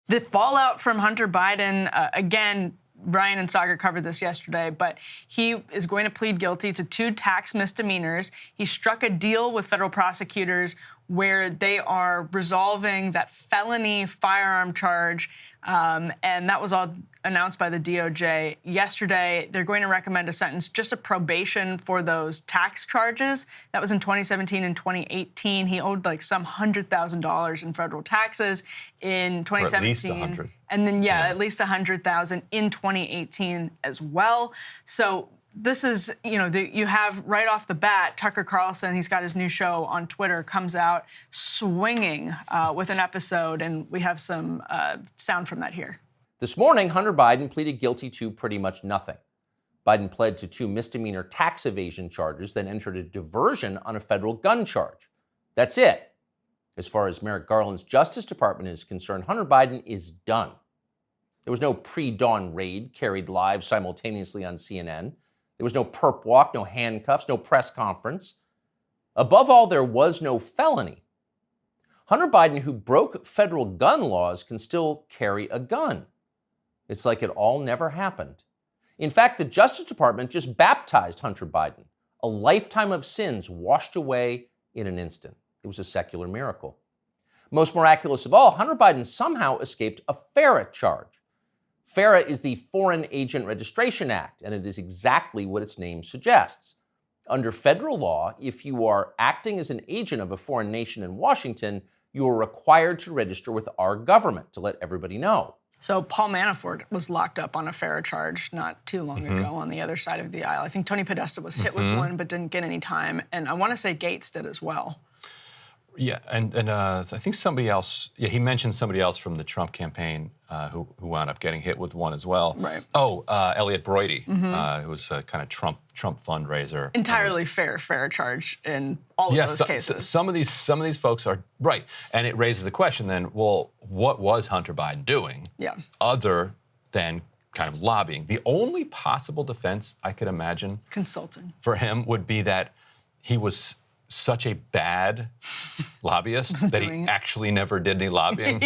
The fallout from Hunter Biden, again, Ryan and Sagar covered this yesterday, but he is going to plead guilty to 2 tax misdemeanors. He struck a deal with federal prosecutors where they are resolving that felony firearm charge, and that was all announced by the DOJ yesterday. They're going to recommend a sentence, just a probation for those tax charges. That was in 2017 and 2018. He owed like some $100,000 in federal taxes in 2017. Or at least 100. And then, at least 100,000 in 2018 as well. So this is, you have right off the bat, Tucker Carlson, he's got his new show on Twitter, comes out swinging with an episode, and we have some sound from that here. This morning, Hunter Biden pleaded guilty to pretty much nothing. Biden pled to 2 misdemeanor tax evasion charges, then entered a diversion on a federal gun charge. That's it. As far as Merrick Garland's Justice Department is concerned, Hunter Biden is done. There was no pre-dawn raid carried live simultaneously on CNN. There was no perp walk, no handcuffs, no press conference. Above all, there was no felony. Hunter Biden, who broke federal gun laws, can still carry a gun. It's like it all never happened. In fact, the Justice Department just baptized Hunter Biden. A lifetime of sins washed away in an instant. It was a secular miracle. Most miraculous of all, Hunter Biden somehow escaped a FARA charge. FARA is the Foreign Agent Registration Act, and it is exactly what its name suggests. Under federal law, if you are acting as an agent of a foreign nation in Washington, you are required to register with our government to let everybody know. So Paul Manafort was locked up on a FARA charge not too long ago on the other side of the aisle. I think Tony Podesta was hit with one but didn't get any time. And I want to say Gates did as well. Yeah, and I think somebody else, he mentioned somebody else from the Trump campaign who wound up getting hit with one as well. Right. Oh, Elliot Broidy, who was a kind of Trump fundraiser. Entirely fair charge in all of those cases. Some of these folks are right, and it raises the question then, well, what was Hunter Biden doing other than kind of lobbying? The only possible defense I could imagine consulting for him would be that he was such a bad lobbyist that he actually never did any lobbying,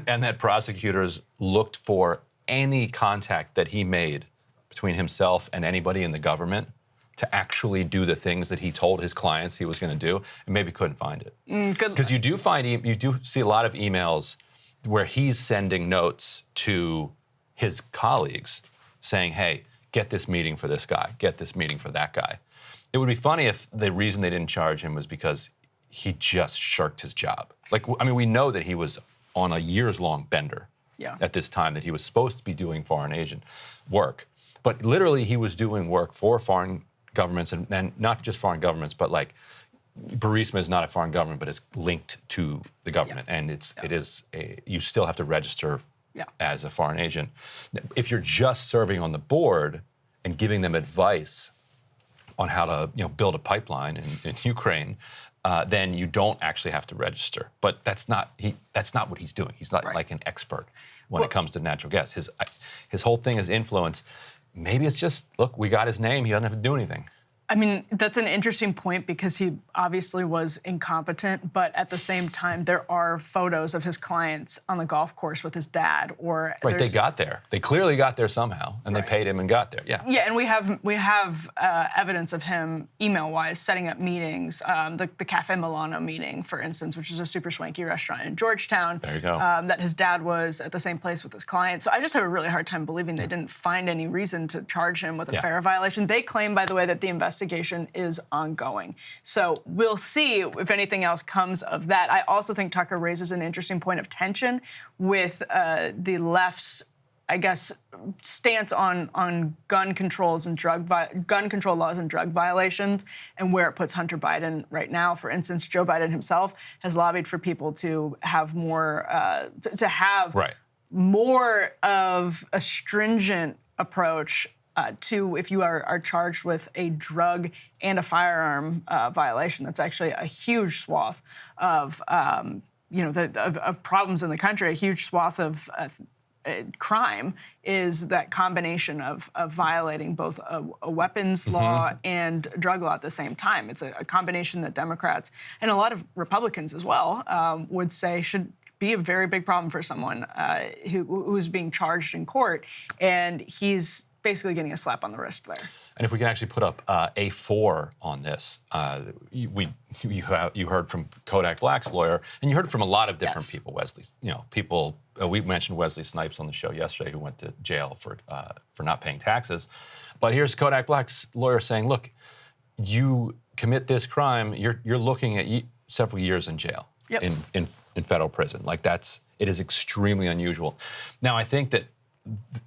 and that prosecutors looked for any contact that he made between himself and anybody in the government to actually do the things that he told his clients he was going to do, and maybe couldn't find it. Because you do see a lot of emails where he's sending notes to his colleagues saying, hey, get this meeting for this guy, get this meeting for that guy. It would be funny if the reason they didn't charge him was because he just shirked his job. We know that he was on a years-long bender at this time, that he was supposed to be doing foreign agent work. But literally, he was doing work for foreign governments, and not just foreign governments, but like Burisma is not a foreign government, but it's linked to the government, and you still have to register as a foreign agent. If you're just serving on the board and giving them advice on how to build a pipeline in Ukraine, then you don't actually have to register. But that's not what he's doing. He's not like an expert when it comes to natural gas. His whole thing is influence. Maybe it's just, look, we got his name. He doesn't have to do anything. I mean, that's an interesting point because he obviously was incompetent, but at the same time, there are photos of his clients on the golf course with his dad. Right, they got there. They clearly got there somehow, and they paid him and got there. Yeah. Yeah, and we have evidence of him email-wise setting up meetings. The Cafe Milano meeting, for instance, which is a super swanky restaurant in Georgetown. There you go. That his dad was at the same place with his client. So I just have a really hard time believing they didn't find any reason to charge him with a FARA violation. They claim, by the way, that the investigation is ongoing. So we'll see if anything else comes of that. I also think Tucker raises an interesting point of tension with the left's, I guess, stance on gun controls and gun control laws and drug violations, and where it puts Hunter Biden right now. For instance, Joe Biden himself has lobbied for people to have more more of a stringent approach to if you are charged with a drug and a firearm violation. That's actually a huge swath of of problems in the country. A huge swath of crime is that combination of violating both a weapons law and drug law at the same time. It's a combination that Democrats and a lot of Republicans as well would say should be a very big problem for someone who's being charged in court, and he's basically getting a slap on the wrist there. And if we can actually put up A4 on this, you heard from Kodak Black's lawyer, and you heard from a lot of different people. Wesley's, people. We mentioned Wesley Snipes on the show yesterday, who went to jail for not paying taxes. But here's Kodak Black's lawyer saying, "Look, you commit this crime, you're looking at several years in jail, in federal prison. Like it is extremely unusual." Now, I think that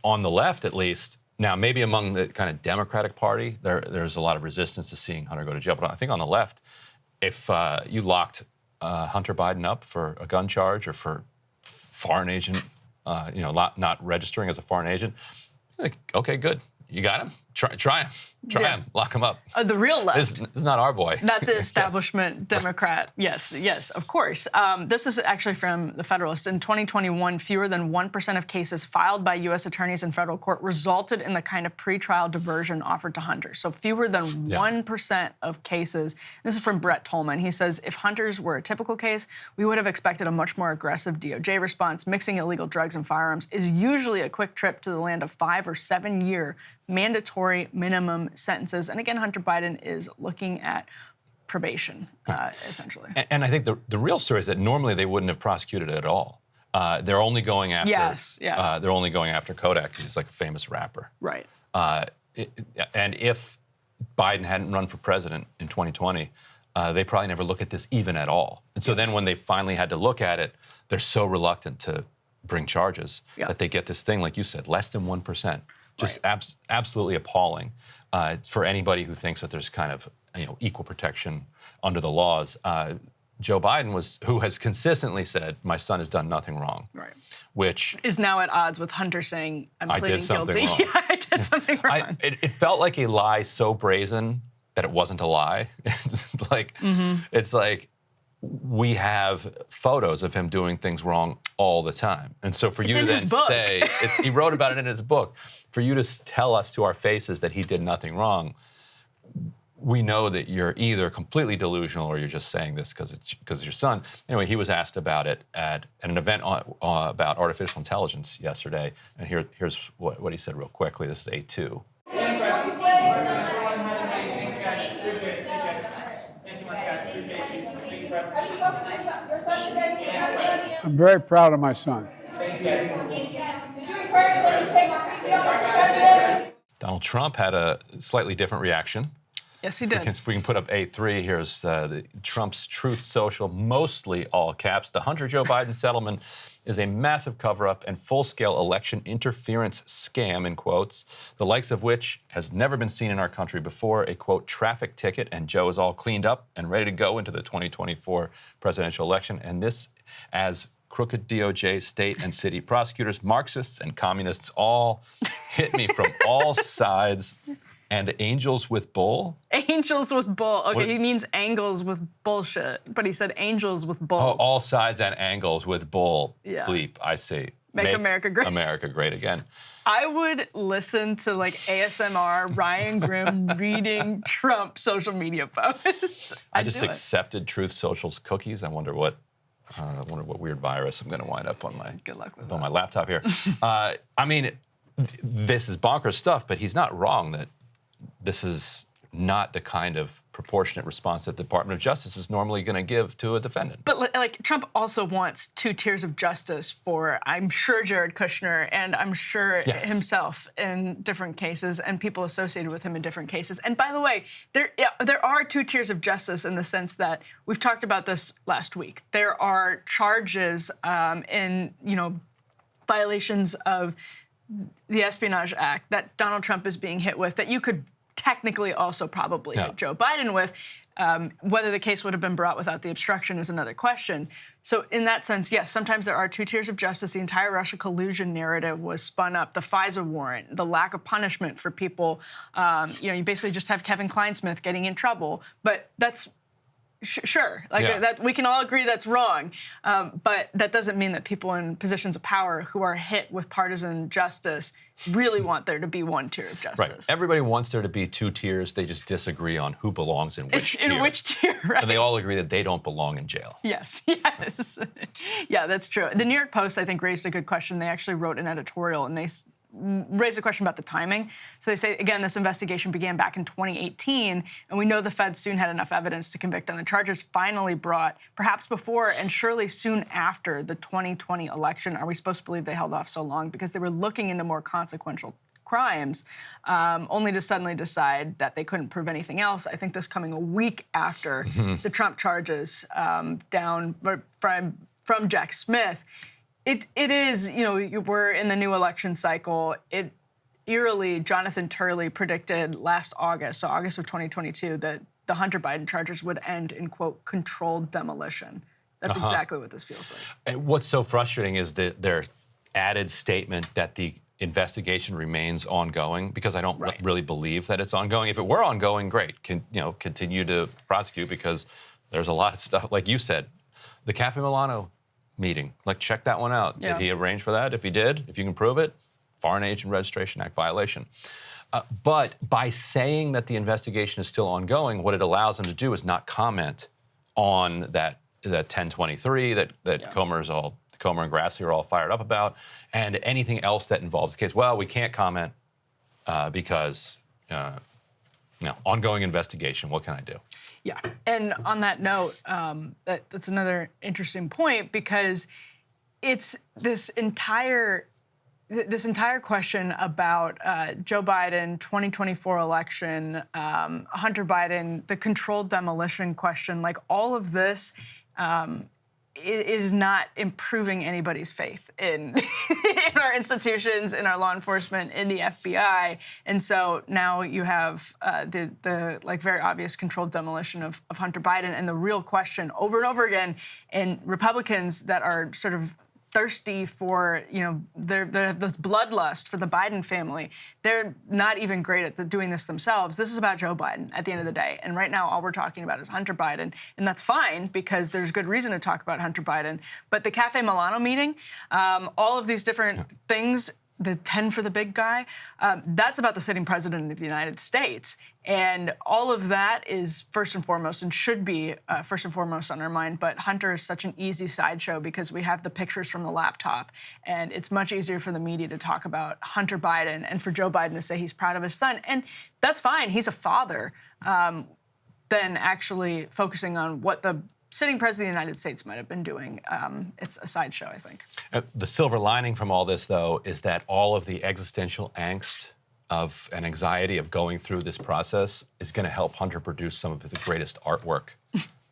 on the left, at least. Now, maybe among the kind of Democratic Party, there's a lot of resistance to seeing Hunter go to jail. But I think on the left, if you locked Hunter Biden up for a gun charge or for foreign agent, not registering as a foreign agent, like, okay, good. You got him? Try him. Lock him up. The real left. This is not our boy. Not the establishment Democrat. Yes, of course. This is actually from The Federalist. In 2021, fewer than 1% of cases filed by U.S. attorneys in federal court resulted in the kind of pretrial diversion offered to Hunter. So fewer than 1% of cases. This is from Brett Tolman. He says, if Hunter's were a typical case, we would have expected a much more aggressive DOJ response. Mixing illegal drugs and firearms is usually a quick trip to the land of 5 or 7 year mandatory minimum sentences. And again, Hunter Biden is looking at probation, essentially. And I think the real story is that normally they wouldn't have prosecuted it at all. They're only going after they're only going after Kodak because he's like a famous rapper. Right. And if Biden hadn't run for president in 2020, they probably never look at this even at all. And so then when they finally had to look at it, they're so reluctant to bring charges that they get this thing, like you said, less than 1%. Just absolutely appalling for anybody who thinks that there's kind of equal protection under the laws. Joe Biden who has consistently said, "My son has done nothing wrong," which is now at odds with Hunter saying, "I'm pleading guilty." Wrong. I did something wrong. It felt like a lie so brazen that it wasn't a lie. It's like we have photos of him doing things wrong all the time. And so for you to then say, he wrote about it in his book, for you to tell us to our faces that he did nothing wrong, we know that you're either completely delusional or you're just saying this because it's your son. Anyway, he was asked about it at an event about artificial intelligence yesterday. And here's what he said real quickly. This is A2. I'm very proud of my son. Donald Trump had a slightly different reaction. Yes, he did. If we can put up A3, here's Trump's Truth Social, mostly all caps. The Hunter-Joe Biden settlement is a massive cover-up and full-scale election interference scam, in quotes, the likes of which has never been seen in our country before. A, quote, traffic ticket, and Joe is all cleaned up and ready to go into the 2024 presidential election. And this as crooked DOJ, state and city prosecutors, Marxists and communists all hit me from all sides. And angels with bull? Angels with bull. Okay, he means angles with bullshit, but he said angels with bull. Oh, all sides and angles with bull. Yeah. Bleep, I see. Make America great. America great again. I would listen to like ASMR Ryan Grimm reading Trump social media posts. I just accepted Truth Social's cookies. I wonder what weird virus I'm going to wind up on my Good luck with my laptop here. I mean, this is bonkers stuff, but he's not wrong that this is not the kind of proportionate response that the Department of Justice is normally going to give to a defendant. But like Trump also wants 2 tiers of justice for, I'm sure, Jared Kushner and I'm sure himself in different cases and people associated with him in different cases. And by the way, there are 2 tiers of justice in the sense that we've talked about this last week. There are charges in violations of the Espionage Act that Donald Trump is being hit with that you could technically also probably hit Joe Biden with. Whether the case would have been brought without the obstruction is another question. So in that sense, yes, sometimes there are 2 tiers of justice. The entire Russia collusion narrative was spun up. The FISA warrant, the lack of punishment for people. You basically just have Kevin Kleinsmith getting in trouble. But that's Sure, that we can all agree that's wrong, but that doesn't mean that people in positions of power who are hit with partisan justice really want there to be one tier of justice. Right. Everybody wants there to be two tiers. They just disagree on who belongs in which tier. In which tier, right? And they all agree that they don't belong in jail. Yes. Yeah, that's true. The New York Post, I think, raised a good question. They actually wrote an editorial, and they raised a question about the timing. So they say, again, this investigation began back in 2018, and we know the feds soon had enough evidence to convict on the charges finally brought, perhaps before and surely soon after the 2020 election. Are we supposed to believe they held off so long? Because they were looking into more consequential crimes, only to suddenly decide that they couldn't prove anything else. I think this coming a week after the Trump charges down from Jack Smith. It is, we're in the new election cycle. Eerily, Jonathan Turley predicted last August, so August of 2022, that the Hunter Biden charges would end in, quote, controlled demolition. That's exactly what this feels like. And what's so frustrating is their added statement that the investigation remains ongoing, because I don't really believe that it's ongoing. If it were ongoing, great. Continue to prosecute, because there's a lot of stuff, like you said, the Cafe Milano meeting. Check that one out. Yeah. Did he arrange for that? If he did, if you can prove it, Foreign Agent Registration Act violation. But by saying that the investigation is still ongoing, what it allows them to do is not comment on that 1023 that Comer and Grassley are all fired up about, and anything else that involves the case. Well, we can't comment because ongoing investigation. What can I do? Yeah, and on that note, that's another interesting point, because it's this entire question about Joe Biden, 2024 election, Hunter Biden, the controlled demolition question, all of this is not improving anybody's faith in our institutions, in our law enforcement, in the FBI. And so now you have the very obvious controlled demolition of Hunter Biden, and the real question over and over again, and Republicans that are sort of thirsty for, this bloodlust for the Biden family. They're not even great at doing this themselves. This is about Joe Biden at the end of the day. And right now, all we're talking about is Hunter Biden. And that's fine, because there's good reason to talk about Hunter Biden. But the Cafe Milano meeting, all of these different things, the 10 for the big guy, that's about the sitting president of the United States. And all of that is first and foremost, and should be first and foremost on our mind. But Hunter is such an easy sideshow, because we have the pictures from the laptop. And it's much easier for the media to talk about Hunter Biden and for Joe Biden to say he's proud of his son. And that's fine. He's a father, than actually focusing on what the sitting president of the United States might have been doing. It's a sideshow, I think. The silver lining from all this, though, is that all of the existential angst of an anxiety of going through this process is going to help Hunter produce some of the greatest artwork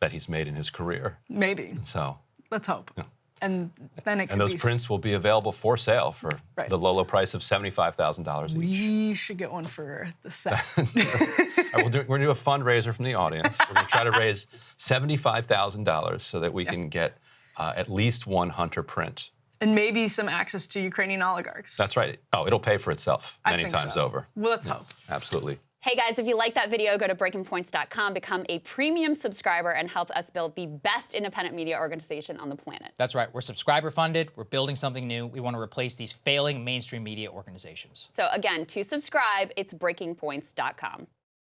that he's made in his career. Maybe. So let's hope. Yeah. And then it can and those prints will be available for sale for the low price of $75,000 each. We should get one for the set. We're going to do a fundraiser from the audience. We're going to try to raise $75,000 so that we can get at least one Hunter print. And maybe some access to Ukrainian oligarchs. That's right. Oh, it'll pay for itself many times over. Well, let's hope. Absolutely. Hey guys, if you like that video, go to breakingpoints.com, become a premium subscriber, and help us build the best independent media organization on the planet. That's right. We're subscriber funded. We're building something new. We want to replace these failing mainstream media organizations. So again, to subscribe, it's breakingpoints.com.